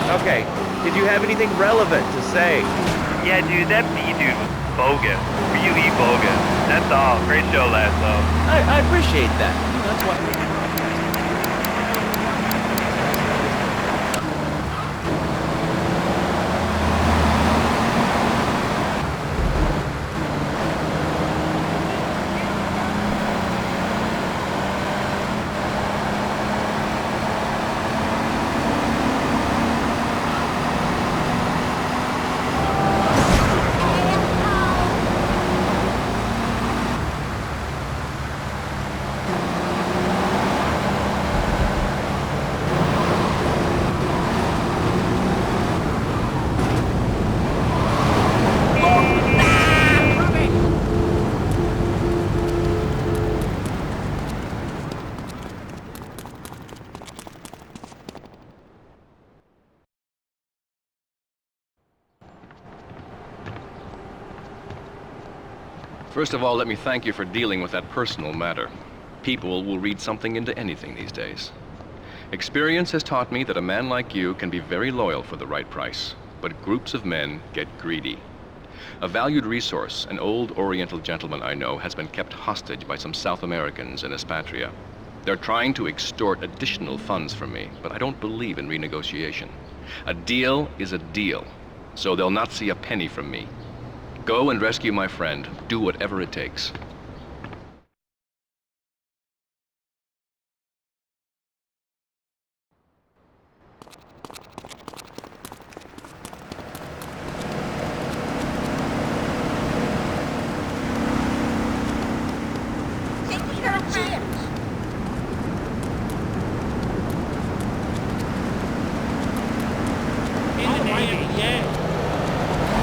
Okay, did you have anything relevant to say? Yeah, dude, that B-dude was bogus. Really bogus. That's all. Great show last, though. I appreciate that. That's why. First of all, let me thank you for dealing with that personal matter. People will read something into anything these days. Experience has taught me that a man like you can be very loyal for the right price, but groups of men get greedy. A valued resource, an old Oriental gentleman I know, has been kept hostage by some South Americans in Espatria. They're trying to extort additional funds from me, but I don't believe in renegotiation. A deal is a deal, so they'll not see a penny from me. Go and rescue my friend. Do whatever it takes.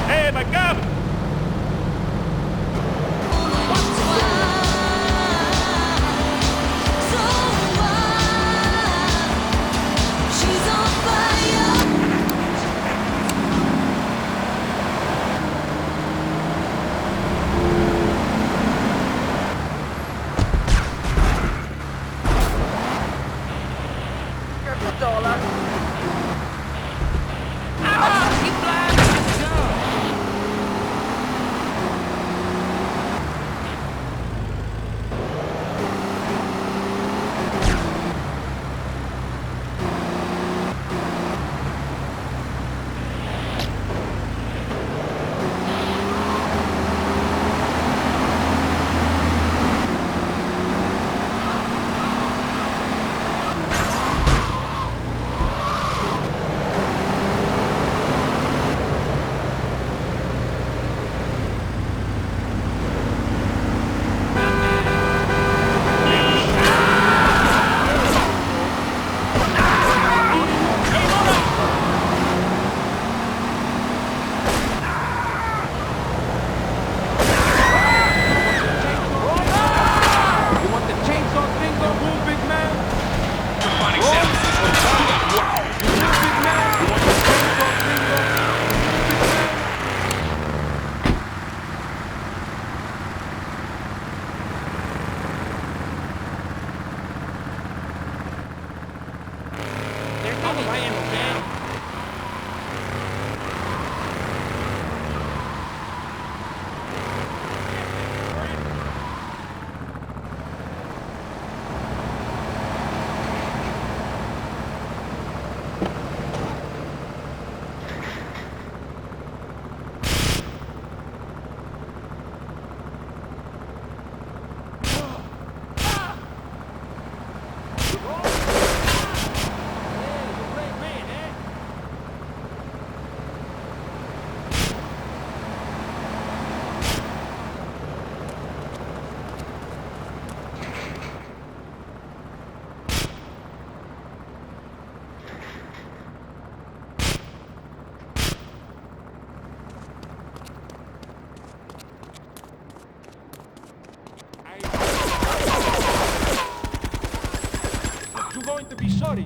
Hey, my God! Going to be sorry.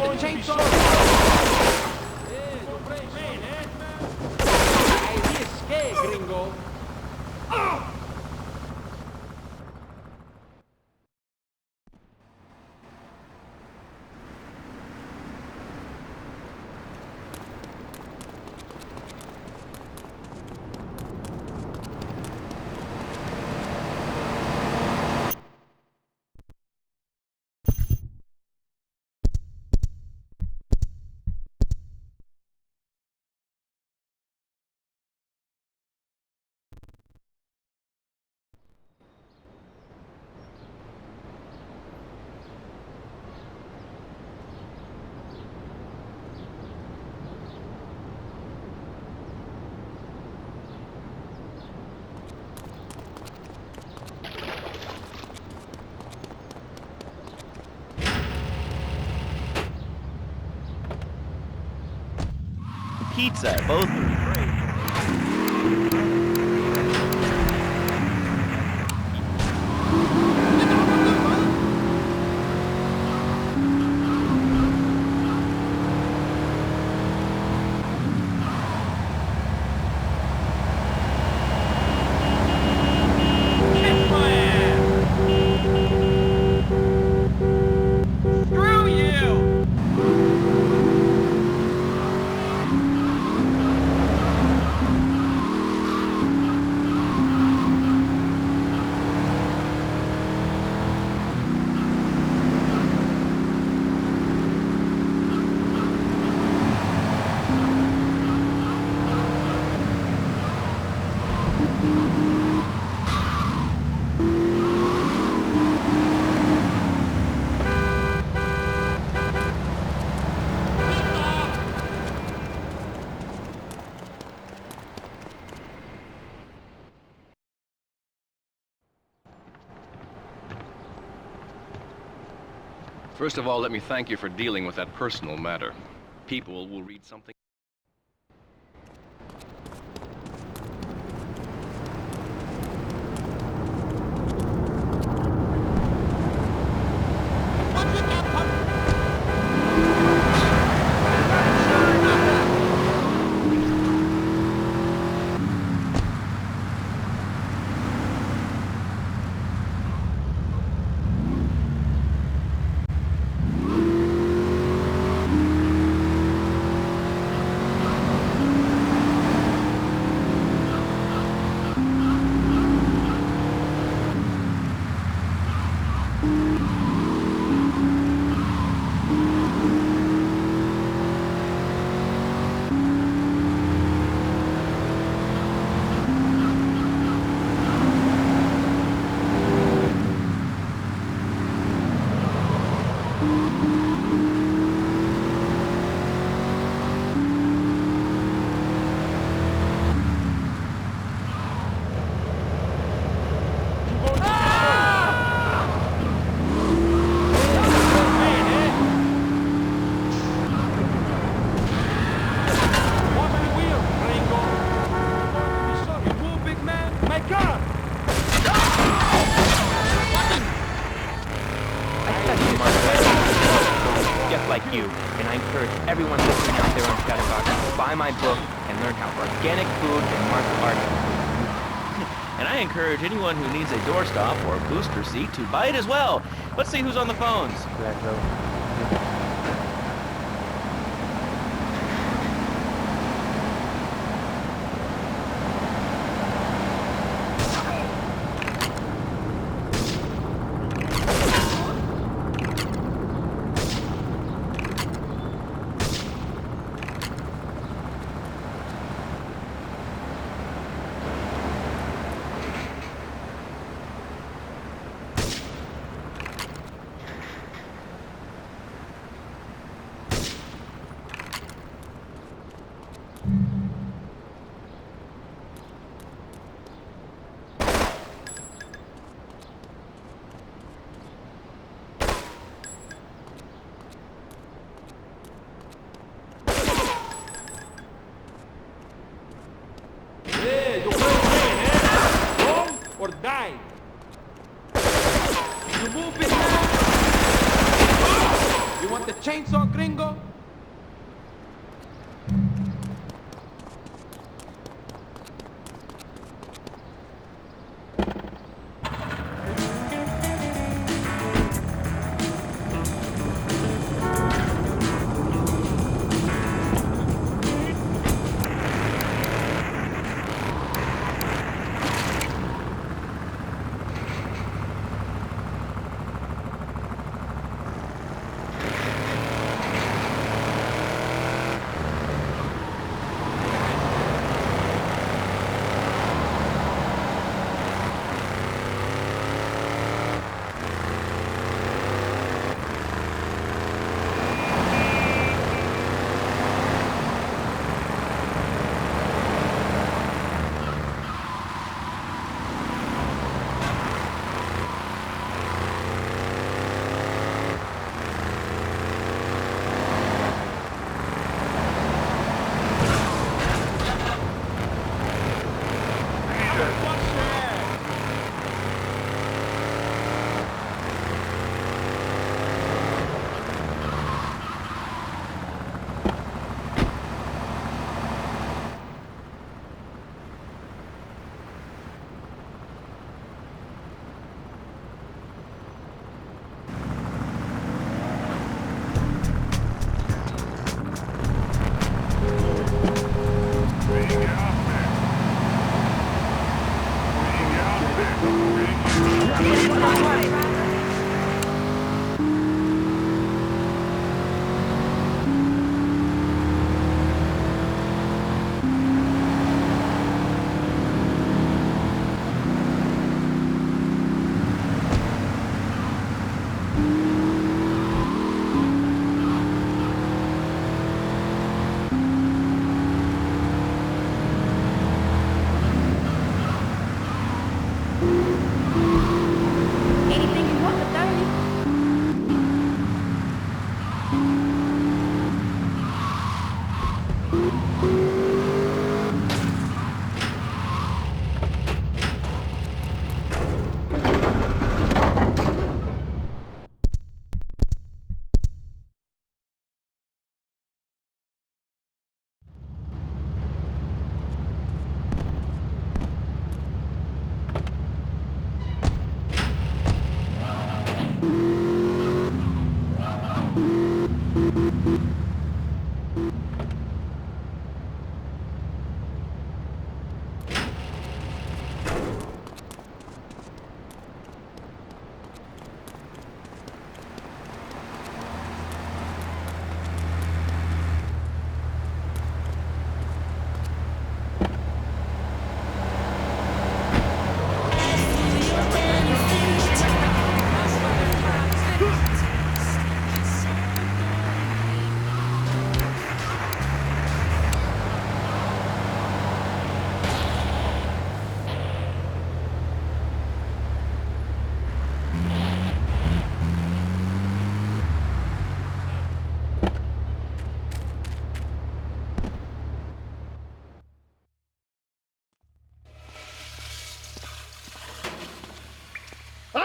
going to be sorry. Hey, gringo. Pizza, both would be great. Screw you! First of all, let me thank you for dealing with that personal matter. People will read something. Like you, and I encourage everyone listening out there on Shadowbox to buy my book and learn how organic food and martial arts. And I encourage anyone who needs a doorstop or booster seat to buy it as well. Let's see who's on the phones. gringo? Anything you want for 30.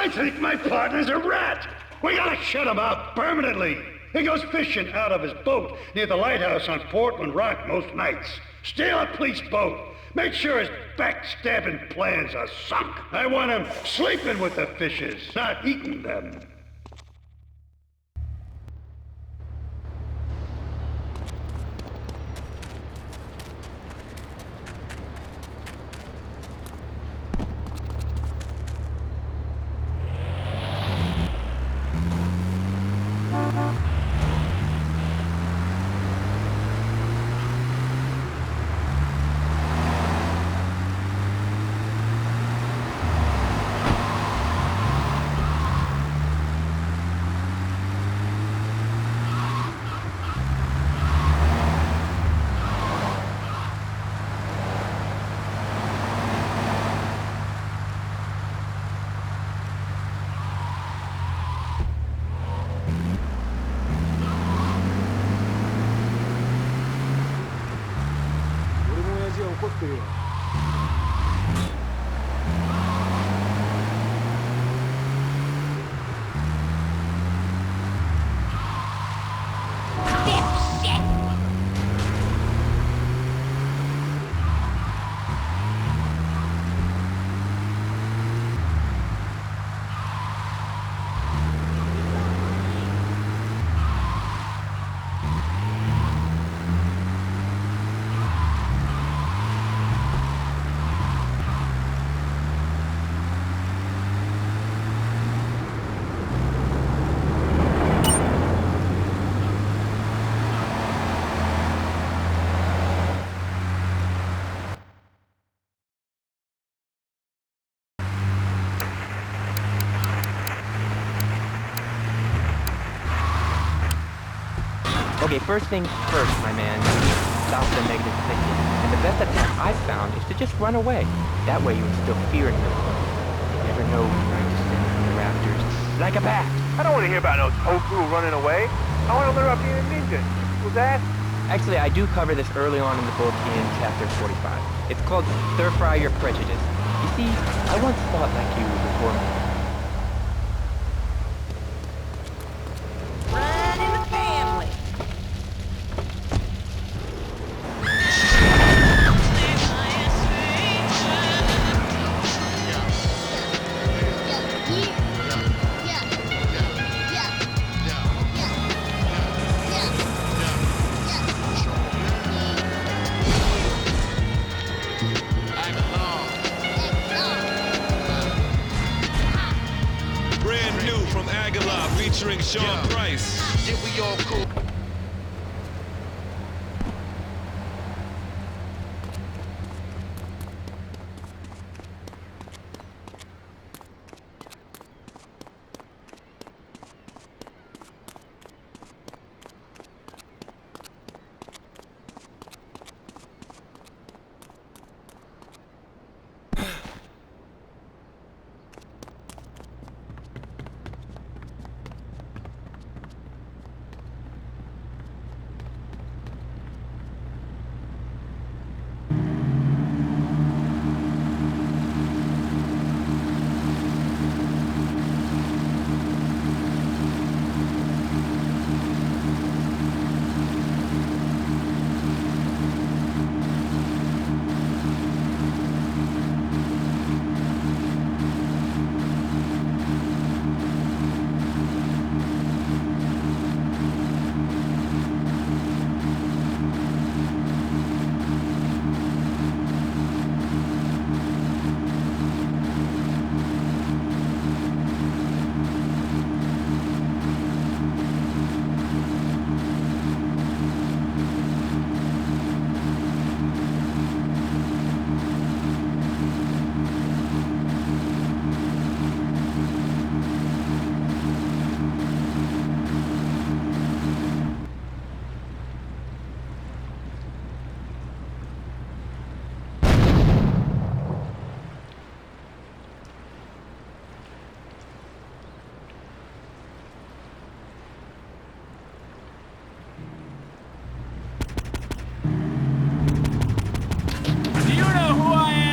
I think my partner's a rat. We gotta shut him out permanently. He goes fishing out of his boat near the lighthouse on Portland Rock most nights. Steal a police boat. Make sure his backstabbing plans are sunk. I want him sleeping with the fishes, not eating them. Damn Okay, first things first, my man. You need to stop the negative thinking. And the best attack I've found is to just run away. That way you instill fear in your opponent. You never know who might descend from the rafters. Like a bat. I don't want to hear about no Toku running away. I want to learn about being a ninja. Was that? Actually, I do cover this early on in the book in chapter 45. It's called Stir Fry Your Prejudice. You see, I once thought like you before me. Run in the family. Brand new from Aguilar featuring Sean Price. Yeah, we all cool. Do you know who I am?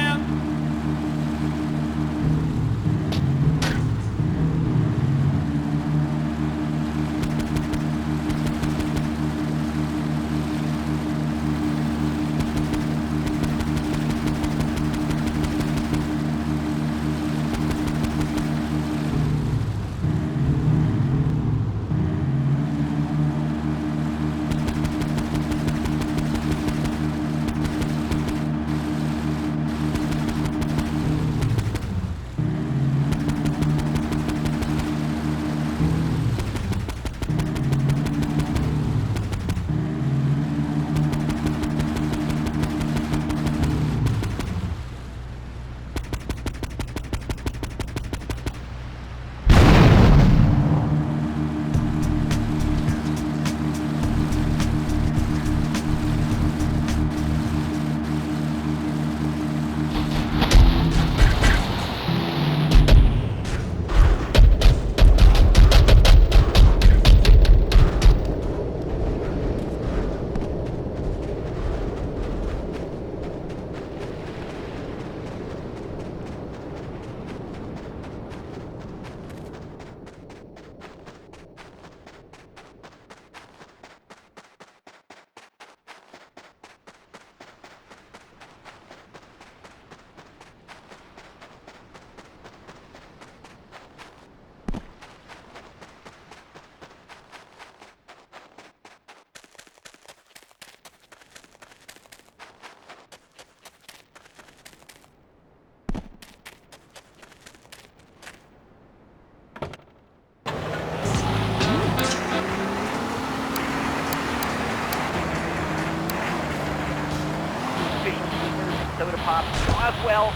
Soda pop, Roswell.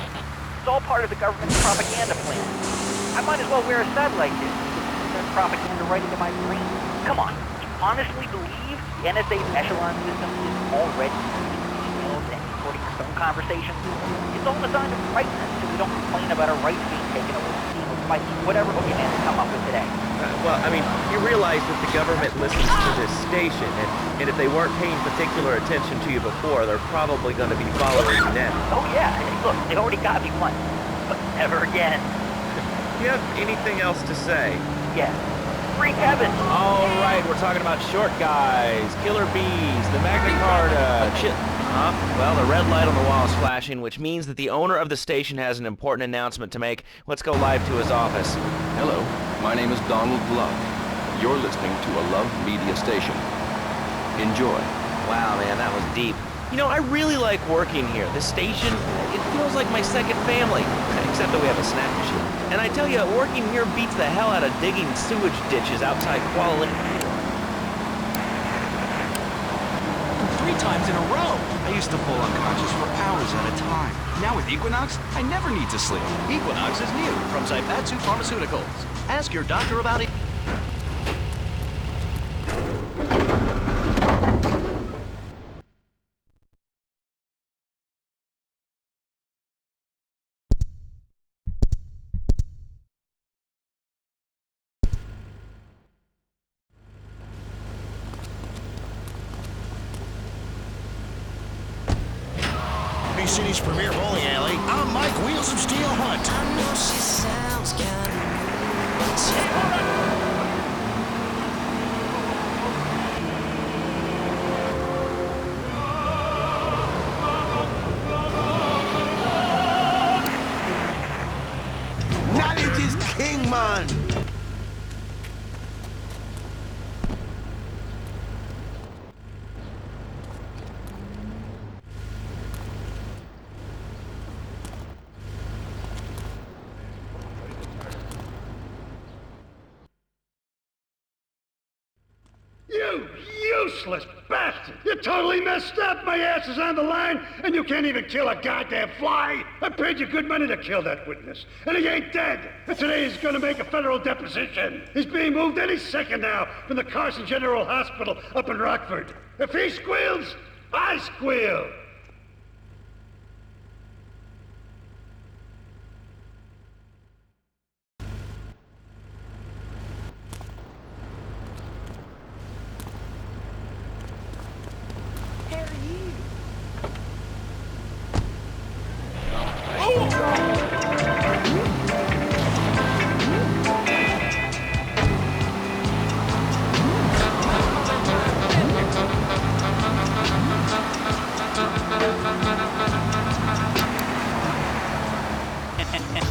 It's all part of the government's propaganda plan. I might as well wear a satellite dish. There's propaganda right into my brain. Come on, you honestly believe The NSA's echelon system is already using emails and recording your phone conversations. It's all designed to frighten us so we don't complain about our rights being taken away, or fight whatever boogeyman they come up with today. Well, I mean, you realize that the government listens to this station, and if they weren't paying particular attention to you before, they're probably going to be following you now. Oh yeah, look, they already got me once, but never again. Do you have anything else to say? Yeah. Free Kevin! All right, we're talking about short guys, killer bees, the Magna Carta, well, the red light on the wall is flashing, which means that the owner of the station has an important announcement to make. Let's go live to his office. Hello, my name is Donald Love. You're listening to a Love Media station. Enjoy. Wow, man, that was deep. You know, I really like working here. This station, it feels like my second family, except that we have a snack machine. And I tell you, working here beats the hell out of digging sewage ditches outside Kuala Lumpur. 3 times in a row. I used to fall unconscious for hours at a time. Now with Equinox, I never need to sleep. Equinox is new from Zaibatsu Pharmaceuticals. Ask your doctor about it. City's premier bowling alley. I'm Mike Wheels of Steel Hunt. I know she sounds kind of... Knowledge is king, man. You useless bastard! You totally messed up! My ass is on the line, and you can't even kill a goddamn fly! I paid you good money to kill that witness, and he ain't dead! And today he's gonna make a federal deposition! He's being moved any second now from the Carson General Hospital up in Rockford. If he squeals, I squeal!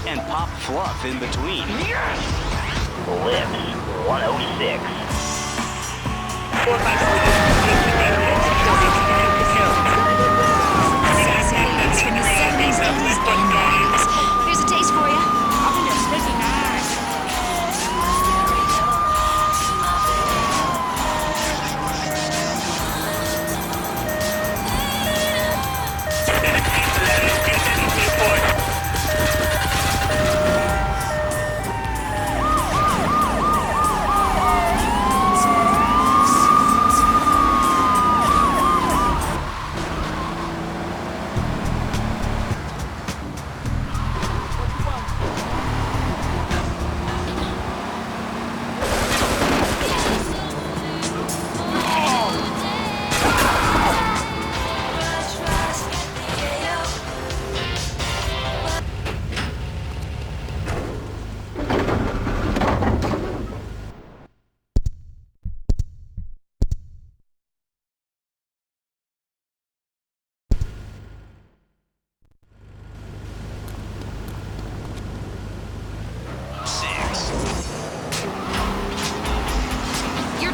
And pop fluff in between. Yes! Lips 106. It's from the 70s, 80s, gangbangers. Here's a taste for you. I think it's sticky nice.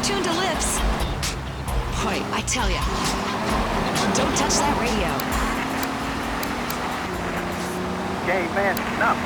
Tuned to Lips. Boy, I tell ya, don't touch that radio. Gay man, enough.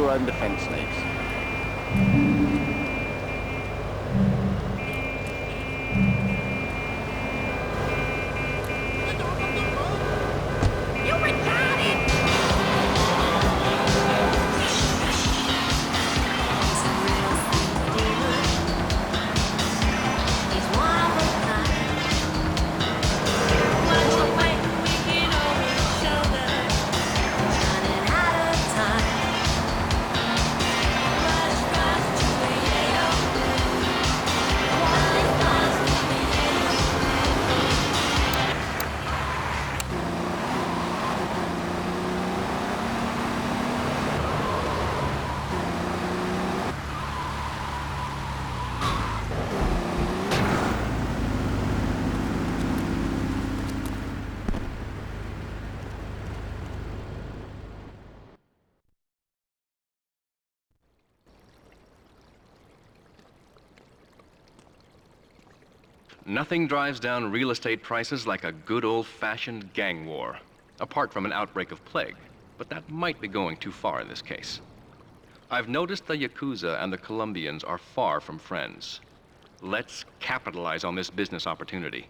your own defense needs. Nothing drives down real estate prices like a good old-fashioned gang war, apart from an outbreak of plague, but that might be going too far in this case. I've noticed the Yakuza and the Colombians are far from friends. Let's capitalize on this business opportunity.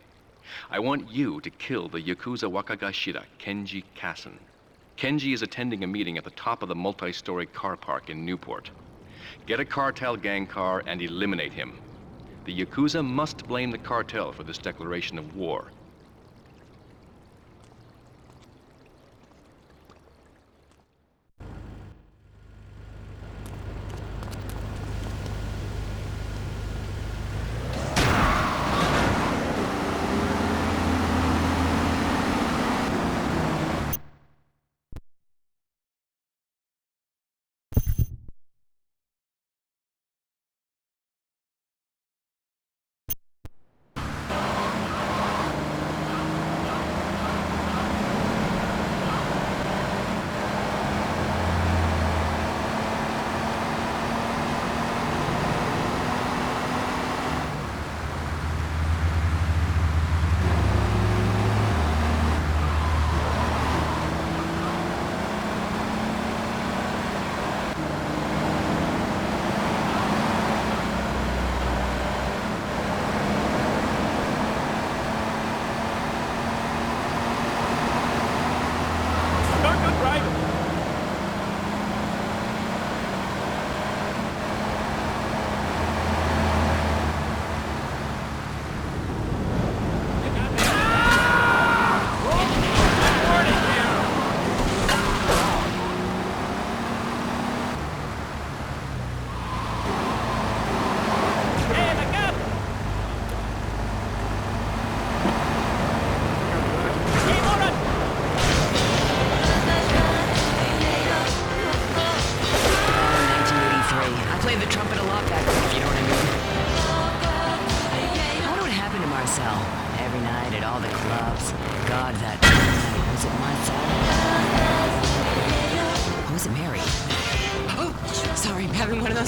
I want you to kill the Yakuza Wakagashira, Kenji Kassen. Kenji is attending a meeting at the top of the multi-story car park in Newport. Get a cartel gang car and eliminate him. The Yakuza must blame the cartel for this declaration of war.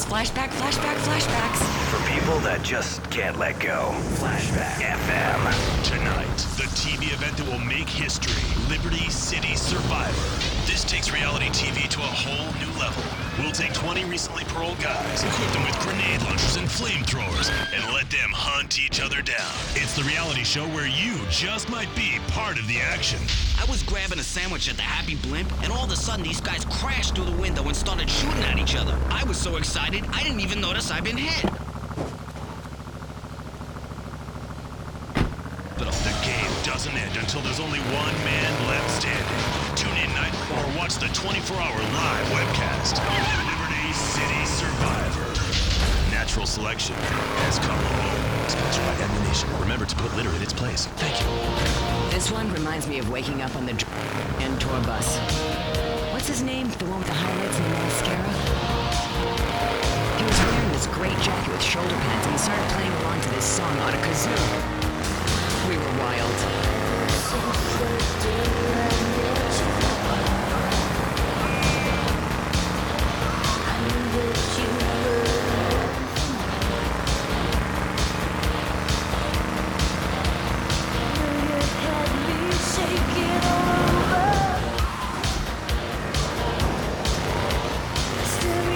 Flashbacks. For people that just can't let go. Flashback FM. Tonight, the TV event that will make history. Liberty City Survivor. This takes reality TV to a whole new level. We'll take 20 recently paroled guys, equip them with grenade launchers and flamethrowers, and let them hunt each other down. It's the reality show where you just might be part of the action. I was grabbing a sandwich at the Happy Blimp, and all of a sudden these guys crashed through the window and started shooting at each other. I was so excited, I didn't even notice I'd been hit. The game doesn't end until there's only one man left standing. Tune in night or watch the 24-hour live webcast. Liberty City Survivor. Natural selection has come home. Sponsored by Ammunition. Remember to put litter in its place. Thank you. This one reminds me of waking up on the and tour bus. What's his name? The one with the highlights and the mascara? He was wearing this great jacket with shoulder pads and he started playing along to this song on a kazoo. We were wild. Still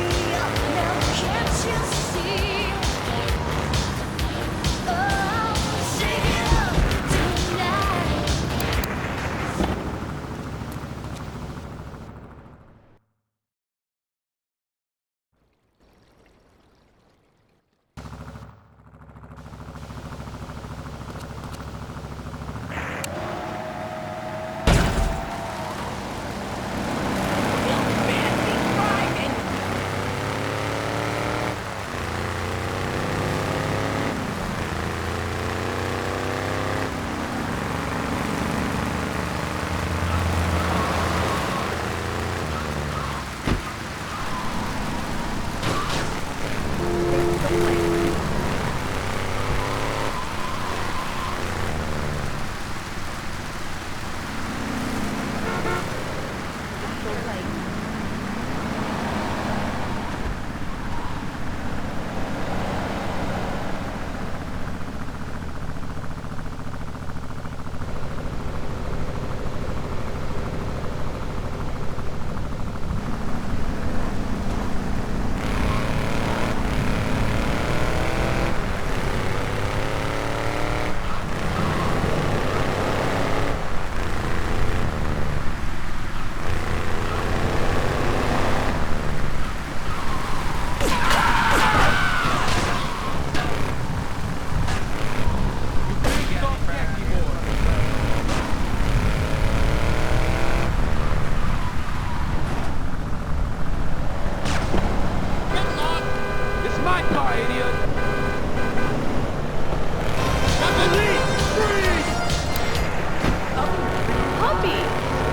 sidecar, idiot! Puppy!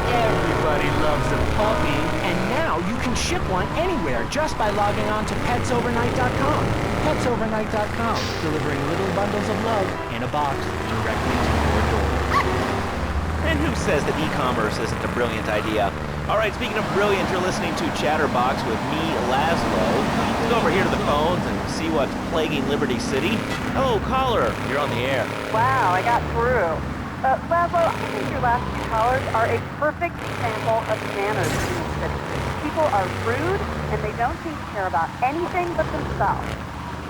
Everybody loves a puppy. And now you can ship one anywhere just by logging on to petsovernight.com. Petsovernight.com, delivering little bundles of love in a box directly to your door. And who says that e-commerce isn't a brilliant idea? All right, speaking of brilliant, you're listening to Chatterbox with me, Laszlo. Let's go over here to the phones and see what's plaguing Liberty City. Hello, caller. You're on the air. Wow, I got through. Laszlo, I think your last two callers are a perfect example of manners in the city. People are rude, and they don't seem to care about anything but themselves.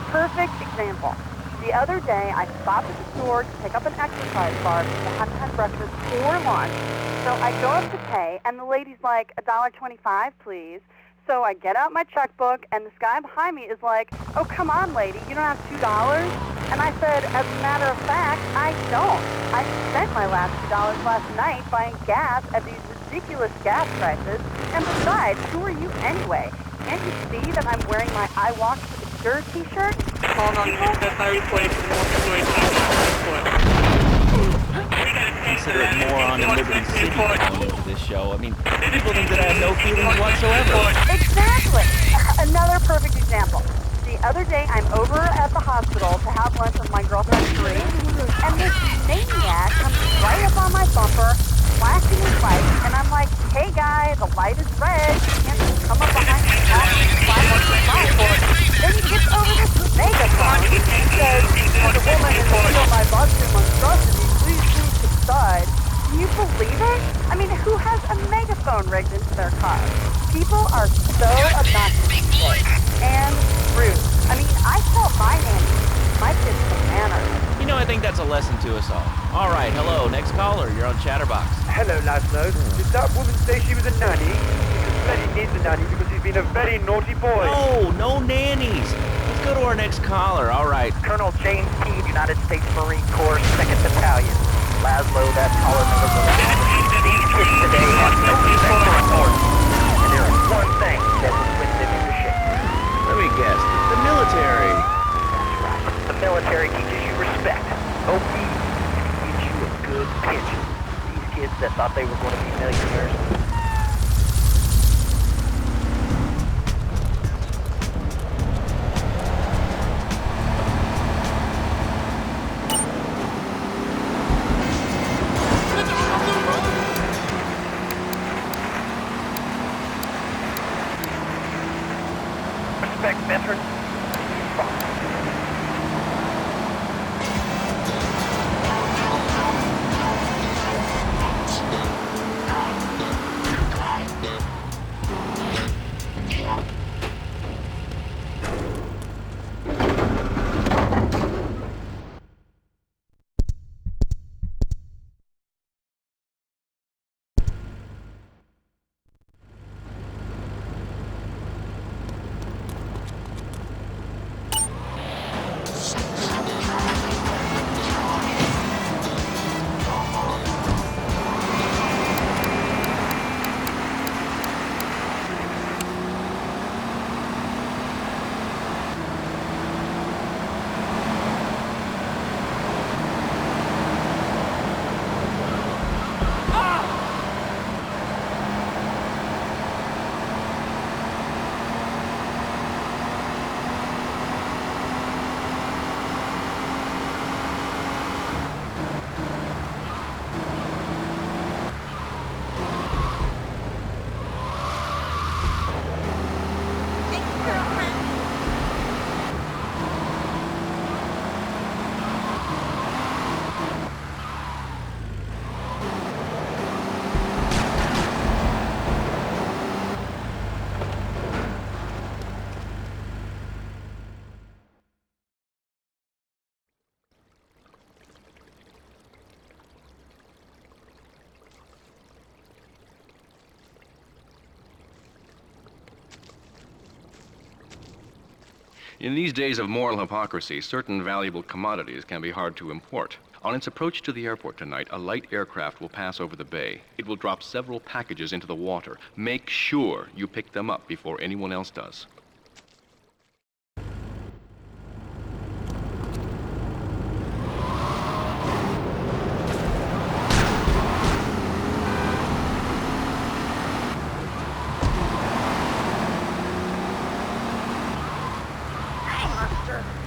Perfect example. The other day, I stopped at the store to pick up an exercise bar because I hadn't had breakfast or lunch. So I go up to pay, and the lady's like, $1.25, please. So I get out my checkbook, and this guy behind me is like, oh, come on, lady, you don't have $2? And I said, as a matter of fact, I don't. I spent my last $2 last night buying gas at these ridiculous gas prices. And besides, who are you anyway? Can't you see that I'm wearing my I Walk to the Cure t-shirt? Hold on, that's our place. Consider it moron in Liberty City going into this show. I mean, people think that I have no feelings whatsoever. Exactly. Another perfect example. The other day, I'm over at the hospital to have lunch with my girlfriend, Sheree, and this maniac comes right up on my bumper, flashing his light, and I'm like, hey, guy, the light is red. You can't just come up behind me and flash your light. Then he gets over this megaphone and says, when a woman is feel my monster monstrosity, please move to the side. Can you believe it? I mean, who has a megaphone rigged into their car? People are so obnoxious these days. And rude. I mean, I tell my nanny, my kids some manners. You know, I think that's a lesson to us all. All right, hello, next caller. You're on Chatterbox. Hello, Laszlo. Did that woman say she was a nanny? Because Freddy needs a nanny because he's been a very naughty boy. No nannies. Let's go to our next caller. All right. Colonel James Teague, United States Marine Corps, 2nd Battalion. Laszlo, that caller number goes on. These kids today have no respect for authority. And there is one thing that will put them into shape. Let me guess. The military. That's right. The military teaches you respect, obedience, and gives you a good pension. These kids that thought they were going to be millionaires. Respect veterans. In these days of moral hypocrisy, certain valuable commodities can be hard to import. On its approach to the airport tonight, a light aircraft will pass over the bay. It will drop several packages into the water. Make sure you pick them up before anyone else does. motherfucker!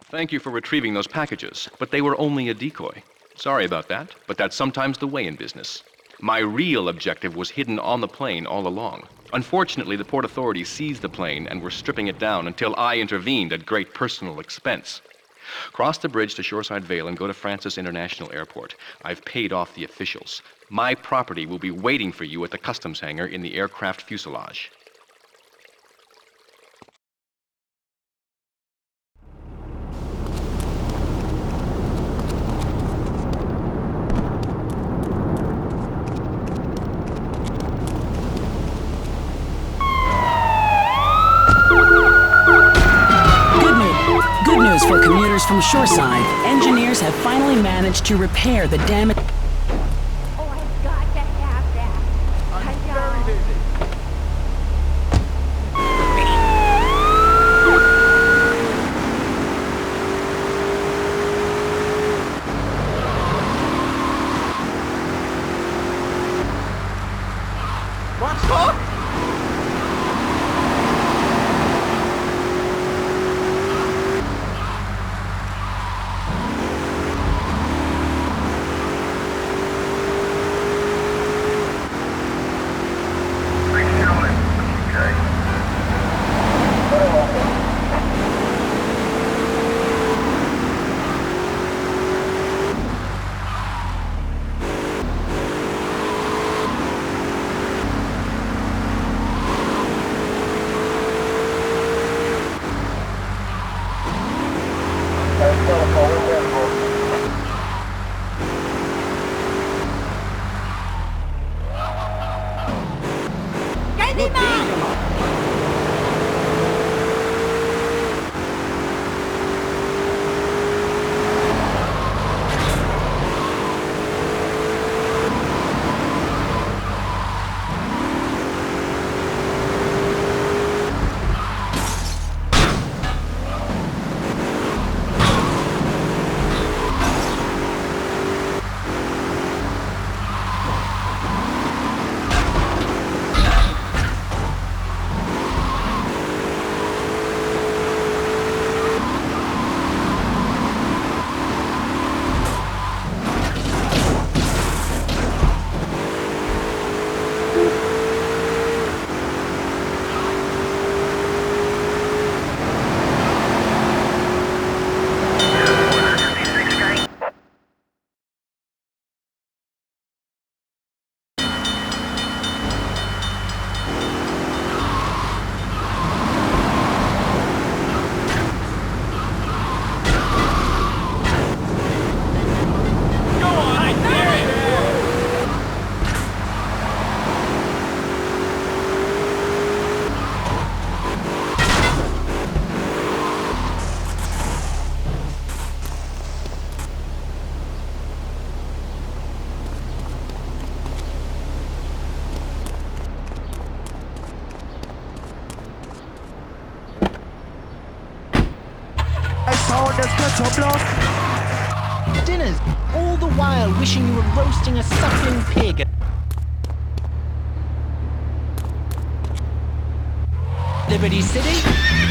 Thank you for retrieving those packages, but they were only a decoy. Sorry about that, but that's sometimes the way in business. My real objective was hidden on the plane all along. Unfortunately, the port authorities seized the plane and were stripping it down until I intervened at great personal expense. Cross the bridge to Shoreside Vale and go to Francis International Airport. I've paid off the officials. My property will be waiting for you at the customs hangar in the aircraft fuselage. Good news for commuters from Shoreside. Engineers have finally managed to repair the damage. Oh, I've got to have that. I'm very busy. What's up? Dinners, all the while wishing you were roasting a suckling pig. Liberty City?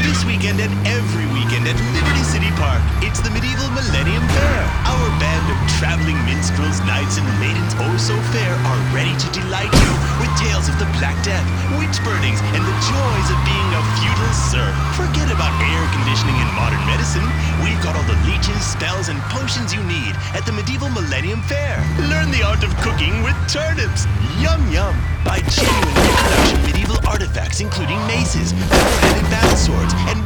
This weekend and every weekend at Liberty City Park, it's the Medieval Millennium Fair. Our band of traveling minstrels, knights, and maidens oh so fair are ready to delight you with tales of the Black Death, witch burnings, and the joys of being a feudal serf. Forget about air conditioning and modern medicine. We've got all the leeches, spells, and potions you need at the Medieval Millennium Fair. Learn the art of cooking with turnips. Yum yum. Buy genuine reproduction medieval artifacts including maces, double-handed battle swords, and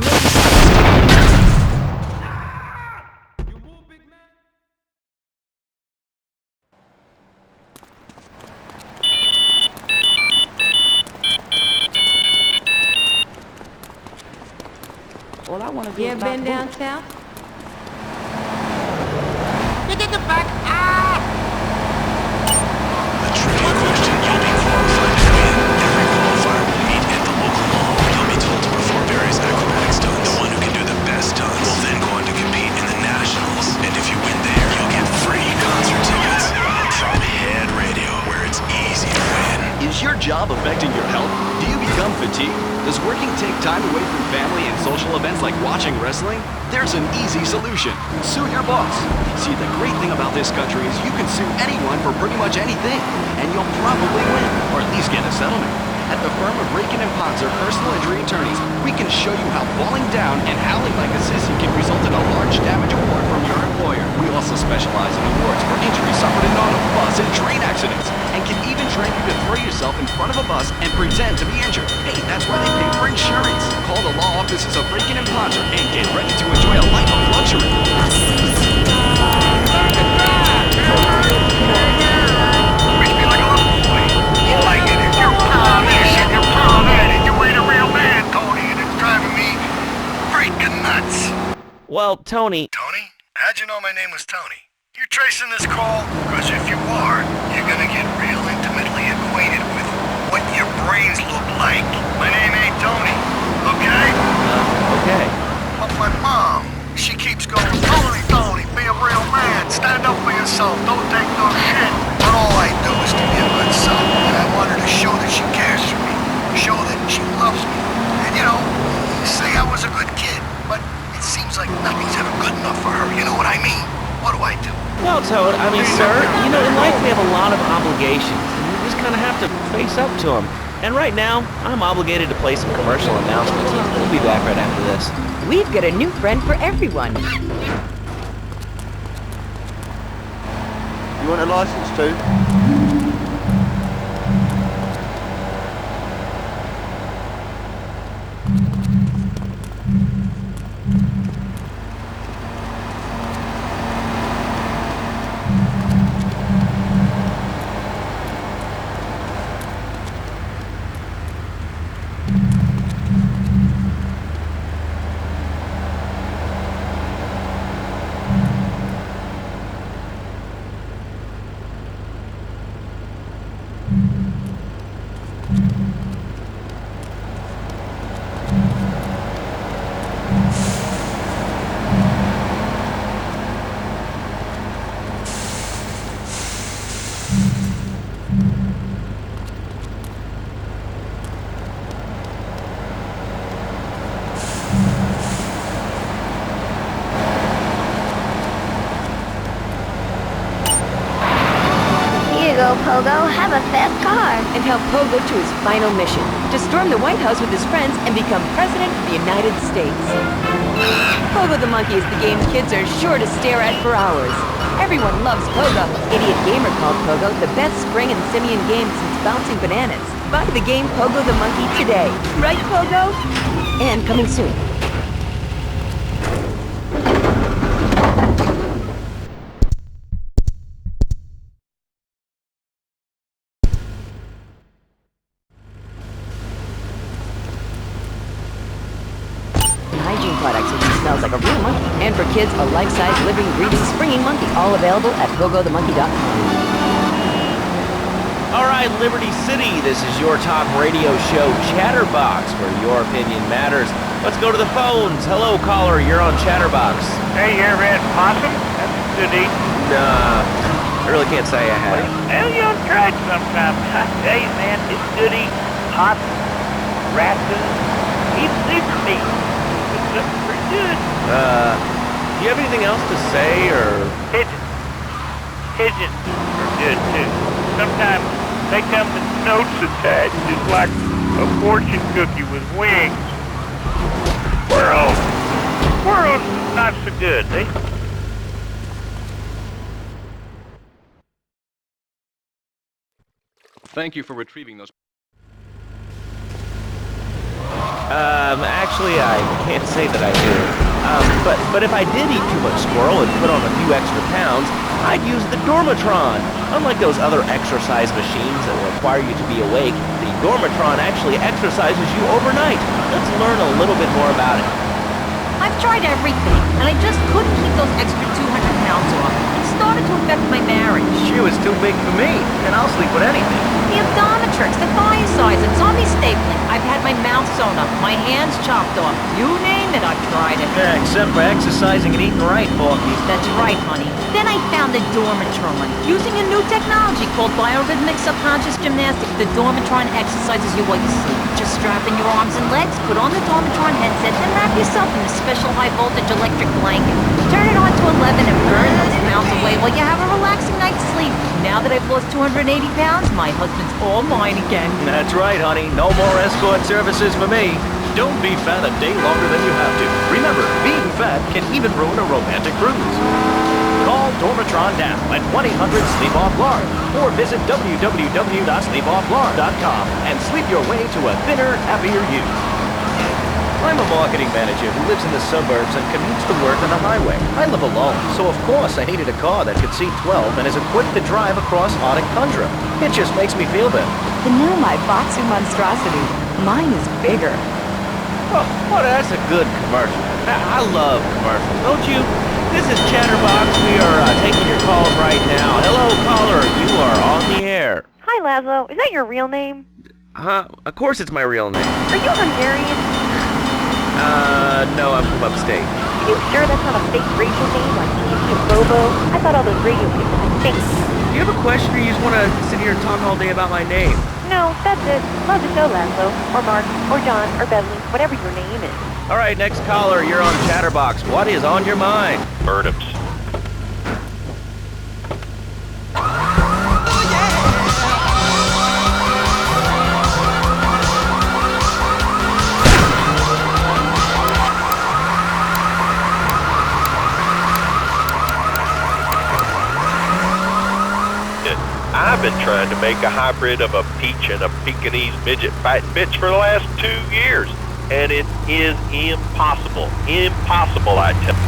All I want to do You is ever been buy down boots. south? Get in the back! Ah! a trivia question you'll be qualified to win. Every qualifier will meet at the local mall. You'll be told to perform various acrobatic stunts. The one who can do the best stunts will then go on to compete in the nationals. And if you win there, you'll get free concert tickets from Head Radio, where it's easy to win. Is your job affecting your health? Do you become fatigue? Does working take time away from family and social events like watching wrestling? There's an easy solution. Sue your boss. See, the great thing about this country is you can sue anyone for pretty much anything, and you'll probably win, or at least get a settlement. At the firm of Rakin & Ponzer Personal Injury Attorneys, we can show you how falling down and howling like a sissy can result in a large damage award from your employer. We also specialize in awards for injuries suffered in auto, bus, and train accidents, and can even train you to throw yourself in front of a bus and pretend to be injured. Hey, that's why they pay for insurance. Call the law offices of Rakin & Ponzer and get ready to enjoy a life of luxury. Well, Tony... Tony? How'd you know my name was Tony? You tracing this call? Because if you are, you're gonna get real intimately acquainted with what your brains look like. My name ain't Tony, okay? Okay. But my mom, she keeps going, Tony, Tony, be a real man. Stand up for yourself. Don't take no shit. But all I do is to be a good son. And I want her to show that she cares for me. Show that she loves me. And you know, say I was a good kid. But it seems like nothing's ever good enough for her. You know what I mean? What do I do? Well, Toad, I mean, sir, you know, in life we have a lot of obligations, and you just kind of have to face up to them. And right now, I'm obligated to play some commercial announcements. We'll be back right after this. We've got a new friend for everyone. You want a license too? Pogo, have a fast car. And help Pogo to his final mission, to storm the White House with his friends and become President of the United States. Pogo the Monkey is the game kids are sure to stare at for hours. Everyone loves Pogo. Idiot Gamer called Pogo the best spring and simian game since Bouncing Bananas. Buy the game Pogo the Monkey today. Right, Pogo? And coming soon. Products, which smells like a real monkey. And for kids, a life-size, living, breathing, springing monkey. All available at PogoTheMonkey.com. All right, Liberty City, this is your talk radio show, Chatterbox, where your opinion matters. Let's go to the phones. Hello, caller, you're on Chatterbox. Hey, you ever had possum? That's good eating. Nah, I really can't say I have. Well, you ought to try it sometime. I tell you, man, it's good eating. Possum, raccoon, even zebra meat. It's pretty good. Do you have anything else to say, or? Pigeons. Pigeons are good, too. Sometimes they come with notes attached, just like a fortune cookie with wings. Squirrels. Squirrels, not so good. Thank you for retrieving those. Actually, I can't say that I do. But if I did eat too much squirrel and put on a few extra pounds, I'd use the Dormatron. Unlike those other exercise machines that require you to be awake, the Dormatron actually exercises you overnight. Let's learn a little bit more about it. I've tried everything, and I just couldn't keep those extra 200 pounds off. It started to affect my marriage. She was too big for me, and I'll sleep with anything. The Abdomitrix, the thigh size, and zombie stapling. I've had my mouth sewn up, my hands chopped off. You name it, I tried it. Yeah, except for exercising and eating right, Porky. That's right, honey. Then I found the Dormatron. Using a new technology called biorhythmic subconscious gymnastics, the Dormatron exercises you while you sleep. Just strap in your arms and legs, put on the Dormatron headset, and wrap yourself in a special high-voltage electric blanket. Turn it on to 11 and burn those pounds away while you have a relaxing night's sleep. Now that I've lost 280 pounds, my husband's all mine again. That's right, honey. No more escort services for me. Don't be fat a day longer than you have to. Remember, being fat can even ruin a romantic cruise. Call Dormatron now at 1-800-SLEEP-OFF-LARD or visit www.sleepofflard.com and sleep your way to a thinner, happier you. I'm a marketing manager who lives in the suburbs and commutes to work on the highway. I live alone, so of course I needed a car that could seat 12 and is equipped to drive across Arctic tundra. It just makes me feel better. And now my Boxer monstrosity. Mine is bigger. Oh, that's a good commercial. I love commercials, don't you? This is Chatterbox. We are taking your calls right now. Hello, caller. You are on the air. Hi, Laszlo. Is that your real name? Huh? Of course it's my real name. Are you Hungarian? No, I'm from upstate. Are you sure that's not a fake radio name like TNT and Bobo? I thought all those radio people were fake. Do you have a question or you just want to sit here and talk all day about my name? No, that's it. Love the show, Laszlo. Or Mark, or John, or Beverly, whatever your name is. All right, next caller, you're on Chatterbox. What is on your mind? Burnham's. I've been trying to make a hybrid of a peach and a Pekingese midget fighting bitch for the last 2 years. And it is impossible. Impossible, I tell you.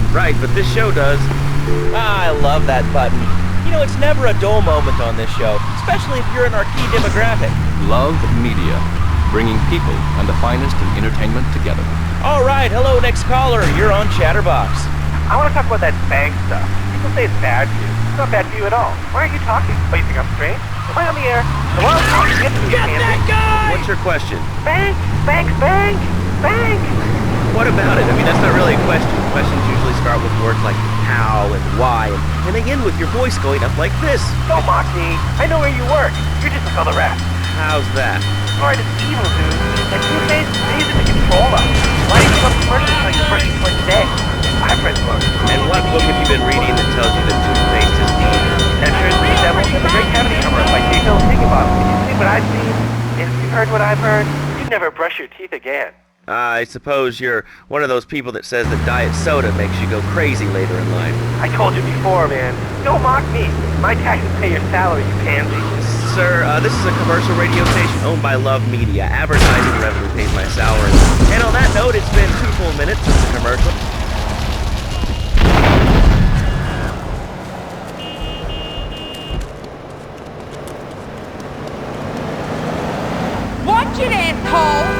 Right, but this show does. I love that button. You know, it's never a dull moment on this show, especially if you're in our key demographic. Love Media, bringing people and the finest in entertainment together. All right, hello, next caller. You're on Chatterbox. I want to talk about that bank stuff. People say it's bad for you. It's not bad for you at all. Why aren't you talking? Oh, you think I'm strange? Am I on the air? Hello? Get that guy! What's your question? Bank! Bank! Bank! Bank! What about it? I mean, that's not really a question. Questions usually start with words like how and why, and they end with your voice going up like this. Don't mock me. I know where you work. You're just another rat. How's that? Alright, it's evil, dude. And Two-Face, they use it to control us. Why do you come commercials like you're brushing for today? I've read books. And what book have you been reading that tells you that Two-Face is evil? Adventures of the Devil and the Great Cavity Cover by J. Phil Higginbotham. If you've seen what I've seen, and if you've heard what I've heard, you'd never brush your teeth again. I suppose you're one of those people that says that diet soda makes you go crazy later in life. I told you before, man. Don't mock me. My taxes pay your salary, you pansy. Sir, this is a commercial radio station owned by Love Media. Advertising revenue pays my salary. And on that note, it's been 2 full minutes since the commercial. Watch it, asshole!